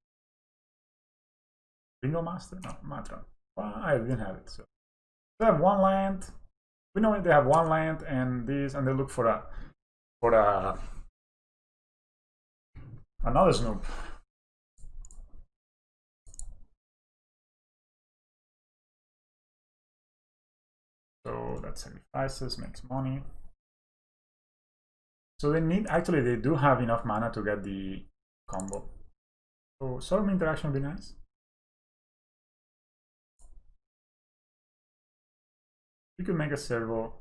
Speaker 1: Bingo Master? No, Matra. Well, I didn't have it. So they have 1 land. We know they have 1 land and this, and they look for another Snoop. So that sacrifices, makes money. So they need, actually they do have enough mana to get the combo. So Storm interaction would be nice. You could make a servo.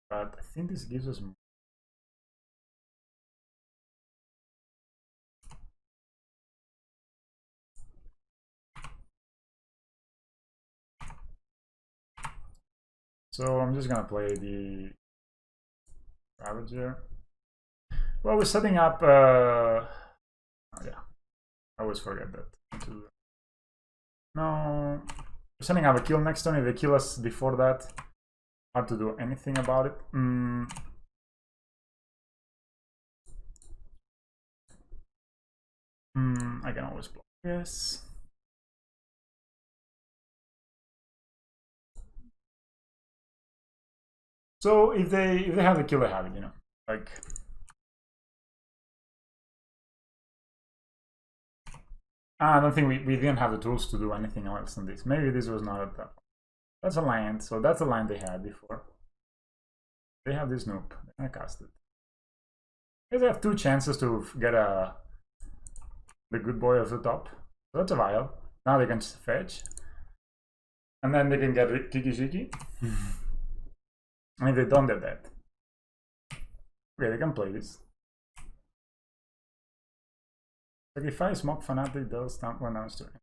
Speaker 1: But I think this gives us more. So I'm just gonna play the Ravager. Well, we're setting up. Oh yeah, I always forget that. No, we're setting up a kill next turn. If they kill us before that, hard to do anything about it. I can always block this. So if they have the kill, they have it, you know, like. I don't think we didn't have the tools to do anything else than this. Maybe this was not a... That's a land, so that's a land they had before. They have this Snoop. I cast it. They have 2 chances to get the good boy of the top. So that's a vial. Now they can fetch. And then they can get Tiki Shiki. And if they don't, they're dead. Okay, they can play this. Sacrifice Mock Fanatic does stamp 1 damage to it.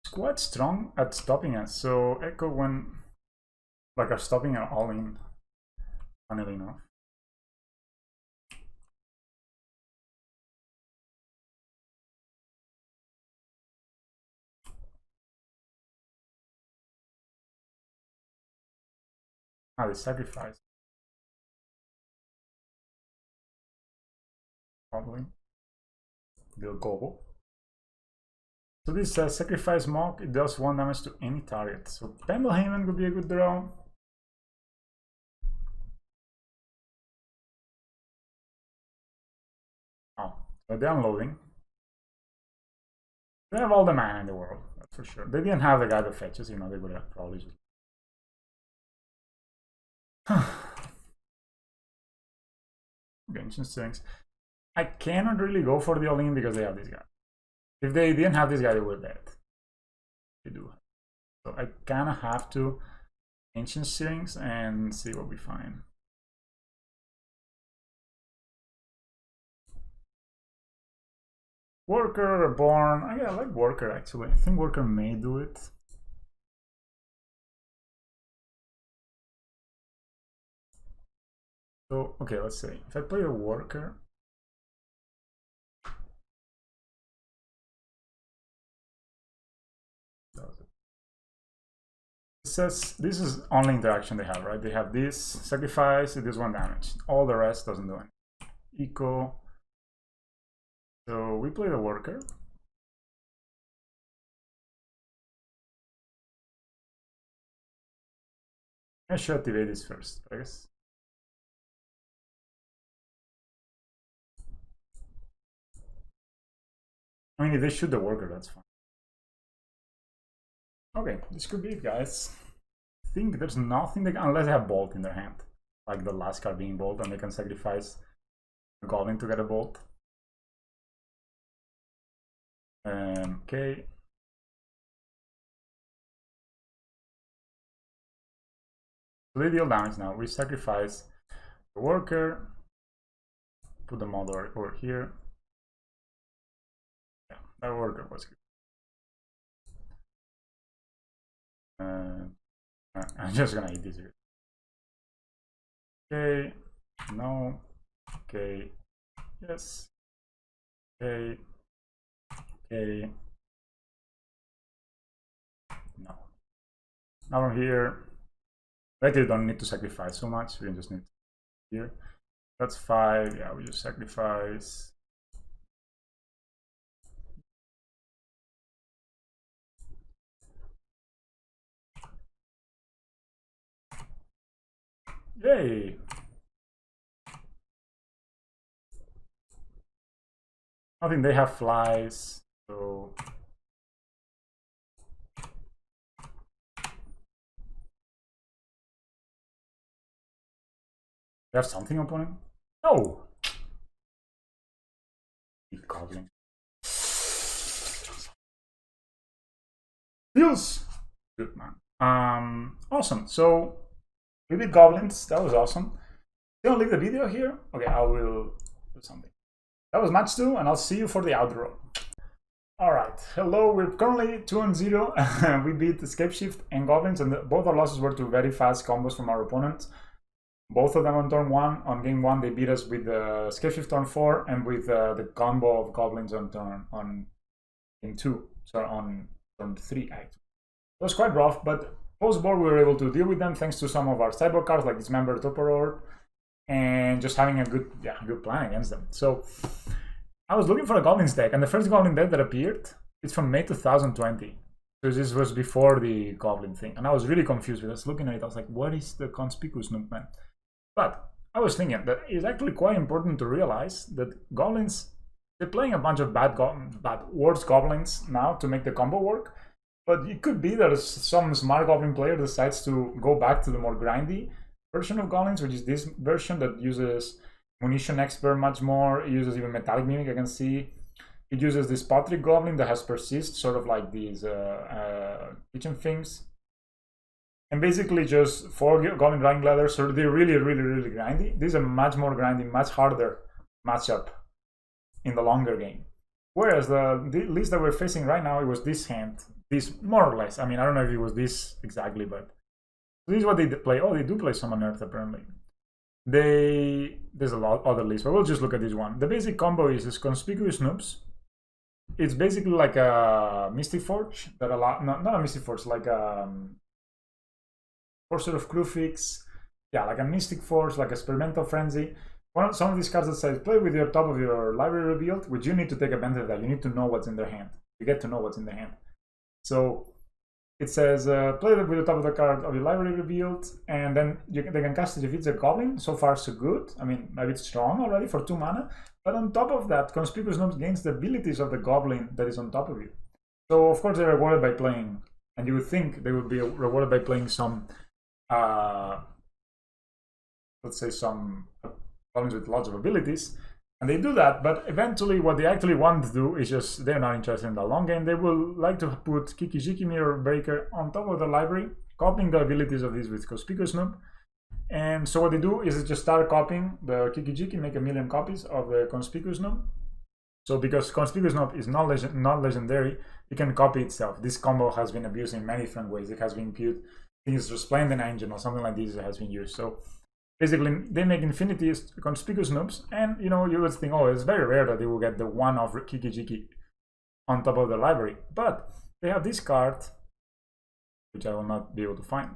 Speaker 1: It's quite strong at stopping us, so Echo when like are stopping are all in, funnily enough. Ah, the sacrifice. Probably. They'll gobble. So this sacrifice mock, it does 1 damage to any target. So Pendlehaven would be a good draw. Oh, so they're unloading. They have all the mana in the world, that's for sure. They didn't have the guy that fetches, you know, they would have probably just... Ancient Strings. I cannot really go for the all-in because they have this guy. If they didn't have this guy, they were dead. They do. So I kind of have to Ancient Strings and see what we find. Worker, Reborn. I like Worker actually. I think Worker may do it. So, okay, let's see. If I play a Worker, it says this is only interaction they have, right? They have this sacrifice, it does 1 damage. All the rest doesn't do anything. Eco, So we play the worker. I should activate this first, I guess. I mean, if they shoot the worker, that's fine. Okay, this could be it, guys. I think there's nothing they can, unless they have Bolt in their hand. Like the last card being Bolt, and they can sacrifice a Goblin to get a Bolt. Okay. So they deal damage now. We sacrifice the worker. Put the model over here. Yeah, that worker was good. I'm just gonna eat this here. Okay, no, okay, yes, okay, okay, no. Now I'm here. We actually don't need to sacrifice so much, we just need here. That's 5, yeah, we just sacrifice. Yay! I think they have flies, so they have something opponent? No! Goblin. Feels good, man. Awesome. So we did goblins. That was awesome. You want to leave the video here? Okay, I will do something. That was match 2, and I'll see you for the outro. Alright, hello, we're currently 2-0. We beat Escape Shift and Goblins, and both our losses were to very fast combos from our opponents. Both of them on turn 1. On game 1, they beat us with the Escape Shift turn 4, and with the combo of Goblins on game 2. So on turn 3, actually. It was quite rough, but post-board we were able to deal with them thanks to some of our sideboard cards like Dismember Torpor, and just having a good plan against them. So I was looking for a Goblins deck, and the first Goblin deck that appeared, it's from May 2020. So this was before the Goblin thing, and I was really confused with us looking at it. I was like, what is the Conspicuous Snoop, man? But I was thinking that it's actually quite important to realize that Goblins, they're playing a bunch of bad worse Goblins now to make the combo work. But it could be that some smart Goblin player decides to go back to the more grindy version of Goblins, which is this version that uses Munition Expert much more. It uses even Metallic Mimic, I can see. It uses this Pottery Goblin that has Persist, sort of like these kitchen things. And basically just 4 Goblin Grinding Ladders, so they're really grindy. These are much more grindy, much harder matchup in the longer game. Whereas the list that we're facing right now, it was this hand. This, more or less. I mean, I don't know if it was this exactly, but this is what they play. Oh, they do play some Unearthed, apparently. There's a lot other lists, but we'll just look at this one. The basic combo is Conspicuous Snoops. It's basically like a Mystic Forge that not a Mystic Forge, like a Forcer of Crufix. Yeah, like a Mystic Forge, like Experimental Frenzy. Some of these cards that says play with your top of your library revealed, which you need to take advantage of that. You need to know what's in their hand. You get to know what's in their hand. So it says play with the top of the card of your library revealed, and then they can cast it if it's a Goblin. So far, so good. I mean, maybe it's strong already for 2 mana. But on top of that, Conspicuous Snoops gains the abilities of the Goblin that is on top of you. So of course they're rewarded by playing, and you would think they would be rewarded by playing some, let's say some Goblins with lots of abilities. And they do that, but eventually what they actually want to do is just, they're not interested in the long game. They will like to put Kiki-Jiki Mirror Breaker on top of the library, copying the abilities of this with Conspicuous Snoop. And so what they do is just start copying the Kiki-Jiki, make 1,000,000 copies of the Conspicuous Snoop. So because Conspicuous Snoop is not legendary, it can copy itself. This combo has been abused in many different ways. It has been viewed, I think it's Resplendent Engine or something like this that has been used. So basically, they make infinity Conspicuous Snoops, and you would think, oh, it's very rare that they will get the one of Kiki-Jiki on top of the library. But they have this card, which I will not be able to find.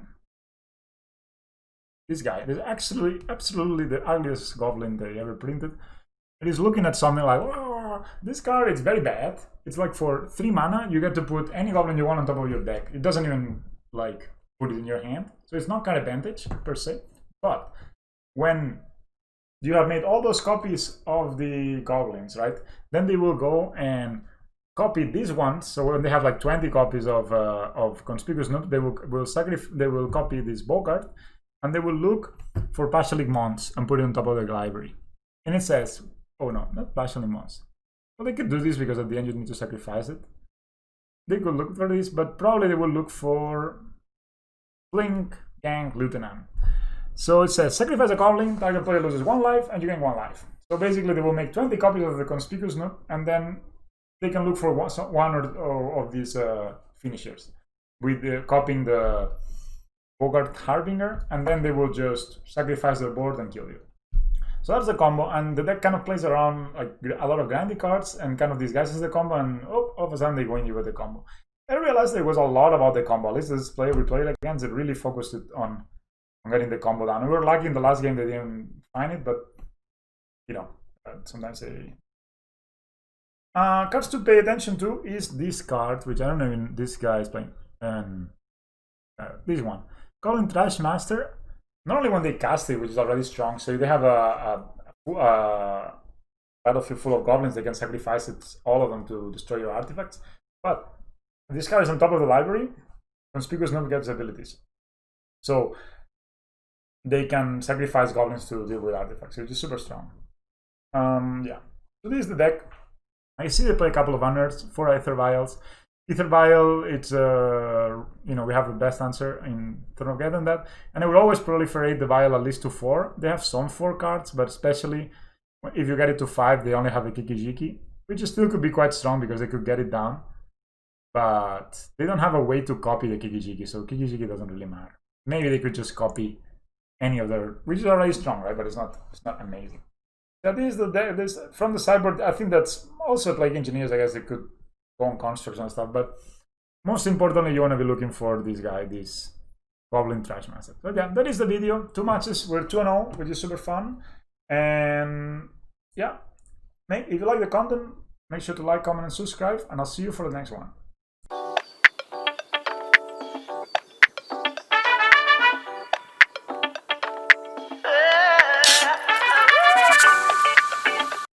Speaker 1: This guy is actually absolutely the ugliest Goblin they ever printed. It is looking at something like, oh, this card is very bad. It's like for 3 mana, you get to put any goblin you want on top of your deck. It doesn't even like put it in your hand, so it's not card advantage per se. But when you have made all those copies of the goblins, right? Then they will go and copy these ones. So when they have like 20 copies of Conspicuous Snoop, they will copy this Bogart, and they will look for Basilisk Mons and put it on top of their library. And it says, oh no, not Basilisk Mons. Well, they could do this because at the end you need to sacrifice it. They could look for this, but probably they will look for Blink Gang Lieutenant. So it says, sacrifice a goblin, target player loses 1 life, and you gain 1 life. So basically they will make 20 copies of the Conspicuous Snoop, and then they can look for one of these finishers with copying the Bogart Harbinger, and then they will just sacrifice their board and kill you. So that's the combo, and the deck kind of plays around like a lot of grindy cards and kind of disguises the combo, and all of a sudden they go in you with the combo. I realized there was a lot about the combo. At least this player we played against, it really focused it on getting the combo down. We were lucky in the last game they didn't find it, but you know, sometimes they... cards to pay attention to is this card, which I don't know if this guy is playing. This one. Goblin Trash Master. Not only when they cast it, which is already strong, so if they have a battlefield full of goblins, they can sacrifice it, all of them, to destroy your artifacts. But this card is on top of the library. Conspicuous Snoop gets abilities. So they can sacrifice goblins to deal with artifacts, which is super strong. Yeah. So this is the deck. I see they play a couple of unearths, 4 Aether Vials. Aether Vial, it's you know, we have the best answer in turn of get on that, and I will always proliferate the Vial at least to 4. They have some 4 cards, but especially if you get it to 5, they only have a Kiki-Jiki, which still could be quite strong because they could get it down, but they don't have a way to copy the Kiki-Jiki, so Kiki-Jiki doesn't really matter. Maybe they could just copy any of their, which is already strong, right? But it's not amazing. That is the deck. This from the sideboard. I think that's also like engineers. I guess they could go on constructs and stuff, but most importantly, you want to be looking for this guy, this Goblin Trash Master. So yeah, that is the video. 2 matches. We're 2-0, which is super fun. And yeah, if you like the content, make sure to like, comment, and subscribe. And I'll see you for the next one.